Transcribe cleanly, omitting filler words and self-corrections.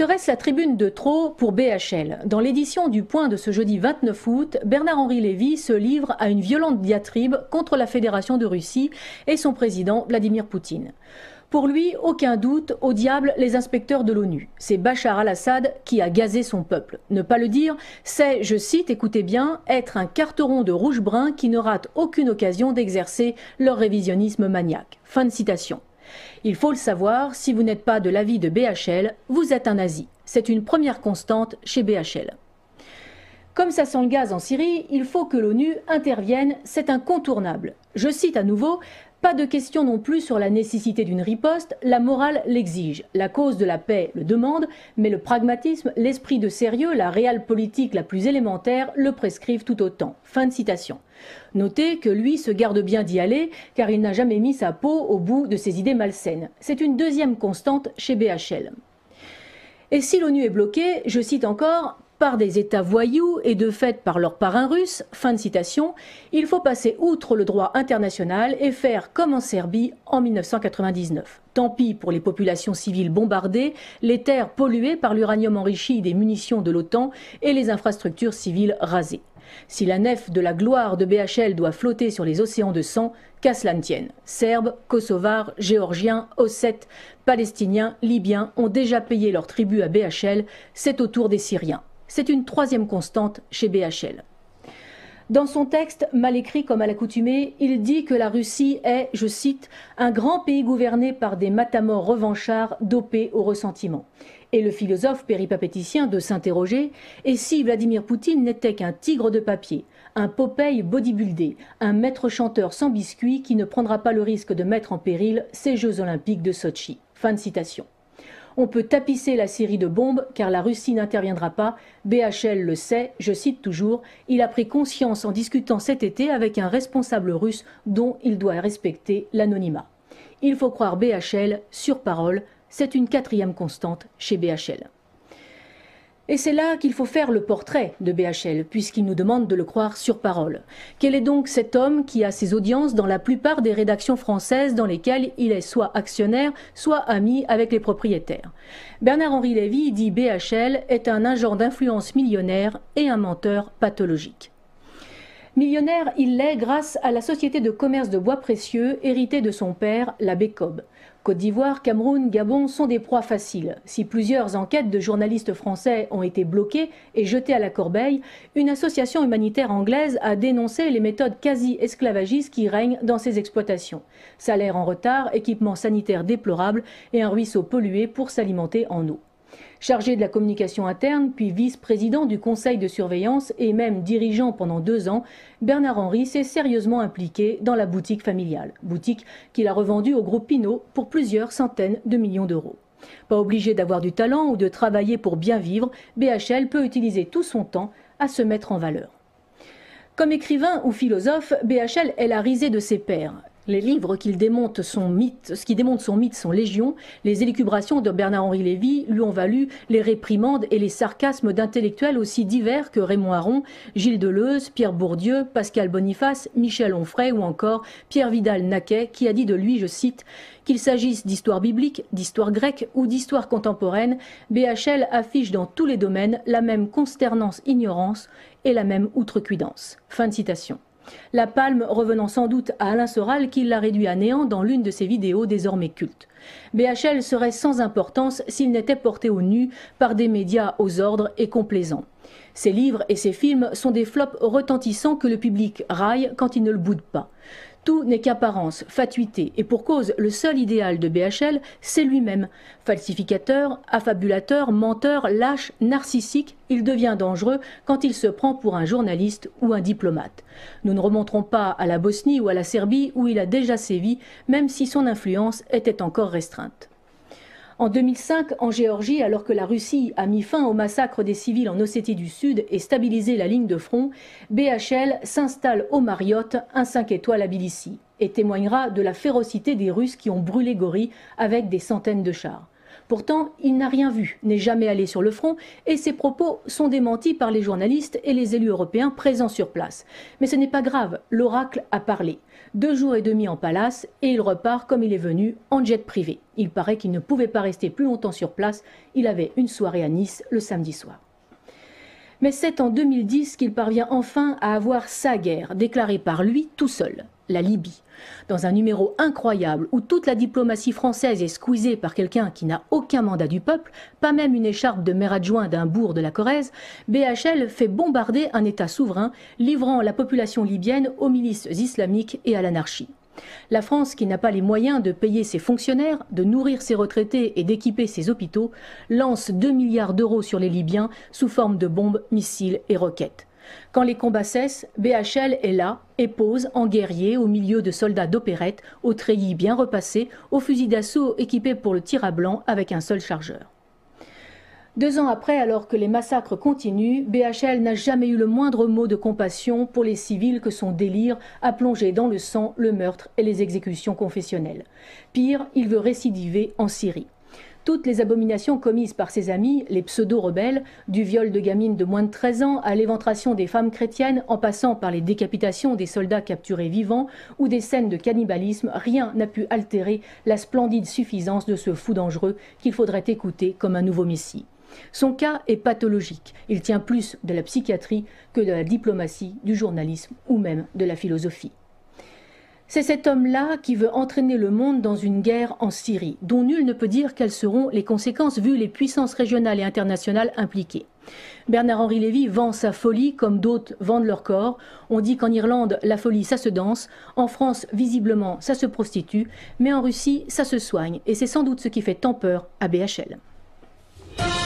Serait-ce la tribune de trop pour BHL? Dans l'édition du Point de ce jeudi 29 août, Bernard-Henri Lévy se livre à une violente diatribe contre la Fédération de Russie et son président Vladimir Poutine. Pour lui, aucun doute, au diable les inspecteurs de l'ONU. C'est Bachar al-Assad qui a gazé son peuple. Ne pas le dire, c'est, je cite, écoutez bien, être un carteron de rouge-brun qui ne rate aucune occasion d'exercer leur révisionnisme maniaque. Fin de citation. Il faut le savoir, si vous n'êtes pas de l'avis de BHL, vous êtes un nazi. C'est une première constante chez BHL. Comme ça sent le gaz en Syrie, il faut que l'ONU intervienne, c'est incontournable. Je cite à nouveau, pas de question non plus sur la nécessité d'une riposte, la morale l'exige. La cause de la paix le demande, mais le pragmatisme, l'esprit de sérieux, la réelle politique la plus élémentaire le prescrivent tout autant. Fin de citation. Notez que lui se garde bien d'y aller, car il n'a jamais mis sa peau au bout de ses idées malsaines. C'est une deuxième constante chez BHL. Et si l'ONU est bloquée, je cite encore, par des États voyous et de fait par leurs parrains russes, fin de citation, il faut passer outre le droit international et faire comme en Serbie en 1999. Tant pis pour les populations civiles bombardées, les terres polluées par l'uranium enrichi des munitions de l'OTAN et les infrastructures civiles rasées. Si la nef de la gloire de BHL doit flotter sur les océans de sang, qu'à cela ne tienne. Serbes, Kosovars, Géorgiens, Ossètes, Palestiniens, Libyens ont déjà payé leur tribut à BHL, c'est au tour des Syriens. C'est une troisième constante chez BHL. Dans son texte, mal écrit comme à l'accoutumée, il dit que la Russie est, je cite, un grand pays gouverné par des matamores revanchards dopés au ressentiment. Et le philosophe péripatéticien de s'interroger, et si Vladimir Poutine n'était qu'un tigre de papier, un Popeye bodybuildé, un maître chanteur sans biscuit qui ne prendra pas le risque de mettre en péril ces Jeux Olympiques de Sotchi. Fin de citation. On peut tapisser la Syrie de bombes car la Russie n'interviendra pas. BHL le sait, je cite toujours, il a pris conscience en discutant cet été avec un responsable russe dont il doit respecter l'anonymat. Il faut croire BHL sur parole, c'est une quatrième constante chez BHL. Et c'est là qu'il faut faire le portrait de BHL, puisqu'il nous demande de le croire sur parole. Quel est donc cet homme qui a ses audiences dans la plupart des rédactions françaises dans lesquelles il est soit actionnaire, soit ami avec les propriétaires? Bernard-Henri Lévy dit BHL est un agent d'influence millionnaire et un menteur pathologique. Millionnaire, il l'est grâce à la société de commerce de bois précieux héritée de son père, la Bécob. Côte d'Ivoire, Cameroun, Gabon sont des proies faciles. Si plusieurs enquêtes de journalistes français ont été bloquées et jetées à la corbeille, une association humanitaire anglaise a dénoncé les méthodes quasi-esclavagistes qui règnent dans ces exploitations. Salaire en retard, équipements sanitaires déplorables et un ruisseau pollué pour s'alimenter en eau. Chargé de la communication interne, puis vice-président du conseil de surveillance et même dirigeant pendant 2 ans, Bernard-Henri s'est sérieusement impliqué dans la boutique familiale. Boutique qu'il a revendue au groupe Pinault pour plusieurs centaines de millions d'euros. Pas obligé d'avoir du talent ou de travailler pour bien vivre, BHL peut utiliser tout son temps à se mettre en valeur. Comme écrivain ou philosophe, BHL est la risée de ses pairs. Les livres qui démontent son mythe sont légion. Les élucubrations de Bernard-Henri Lévy lui ont valu les réprimandes et les sarcasmes d'intellectuels aussi divers que Raymond Aron, Gilles Deleuze, Pierre Bourdieu, Pascal Boniface, Michel Onfray ou encore Pierre Vidal-Naquet qui a dit de lui, je cite, qu'il s'agisse d'histoire biblique, d'histoire grecque ou d'histoire contemporaine, BHL affiche dans tous les domaines la même consternante ignorance et la même outrecuidance. Fin de citation. La palme revenant sans doute à Alain Soral qui l'a réduit à néant dans l'une de ses vidéos désormais cultes. BHL serait sans importance s'il n'était porté au nu par des médias aux ordres et complaisants. Ses livres et ses films sont des flops retentissants que le public raille quand il ne le boude pas. Tout n'est qu'apparence, fatuité, et pour cause, le seul idéal de BHL, c'est lui-même. Falsificateur, affabulateur, menteur, lâche, narcissique, il devient dangereux quand il se prend pour un journaliste ou un diplomate. Nous ne remonterons pas à la Bosnie ou à la Serbie où il a déjà sévi, même si son influence était encore restreinte. En 2005, en Géorgie, alors que la Russie a mis fin au massacre des civils en Ossétie du Sud et stabilisé la ligne de front, BHL s'installe au Marriott, un 5 étoiles à Tbilissi, et témoignera de la férocité des Russes qui ont brûlé Gori avec des centaines de chars. Pourtant, il n'a rien vu, n'est jamais allé sur le front et ses propos sont démentis par les journalistes et les élus européens présents sur place. Mais ce n'est pas grave, l'oracle a parlé. 2 jours et demi en palace et il repart comme il est venu, en jet privé. Il paraît qu'il ne pouvait pas rester plus longtemps sur place, il avait une soirée à Nice le samedi soir. Mais c'est en 2010 qu'il parvient enfin à avoir sa guerre, déclarée par lui tout seul, la Libye. Dans un numéro incroyable où toute la diplomatie française est squeezée par quelqu'un qui n'a aucun mandat du peuple, pas même une écharpe de maire adjoint d'un bourg de la Corrèze, BHL fait bombarder un État souverain, livrant la population libyenne aux milices islamiques et à l'anarchie. La France, qui n'a pas les moyens de payer ses fonctionnaires, de nourrir ses retraités et d'équiper ses hôpitaux, lance 2 milliards d'euros sur les Libyens sous forme de bombes, missiles et roquettes. Quand les combats cessent, BHL est là et pose en guerrier au milieu de soldats d'opérette, aux treillis bien repassés, aux fusils d'assaut équipés pour le tir à blanc avec un seul chargeur. 2 ans après, alors que les massacres continuent, BHL n'a jamais eu le moindre mot de compassion pour les civils que son délire a plongé dans le sang, le meurtre et les exécutions confessionnelles. Pire, il veut récidiver en Syrie. Toutes les abominations commises par ses amis, les pseudo-rebelles, du viol de gamines de moins de 13 ans à l'éventration des femmes chrétiennes, en passant par les décapitations des soldats capturés vivants ou des scènes de cannibalisme, rien n'a pu altérer la splendide suffisance de ce fou dangereux qu'il faudrait écouter comme un nouveau messie. Son cas est pathologique. Il tient plus de la psychiatrie que de la diplomatie, du journalisme ou même de la philosophie. C'est cet homme-là qui veut entraîner le monde dans une guerre en Syrie, dont nul ne peut dire quelles seront les conséquences vu les puissances régionales et internationales impliquées. Bernard-Henri Lévy vend sa folie comme d'autres vendent leur corps. On dit qu'en Irlande, la folie, ça se danse. En France, visiblement, ça se prostitue. Mais en Russie, ça se soigne. Et c'est sans doute ce qui fait tant peur à BHL.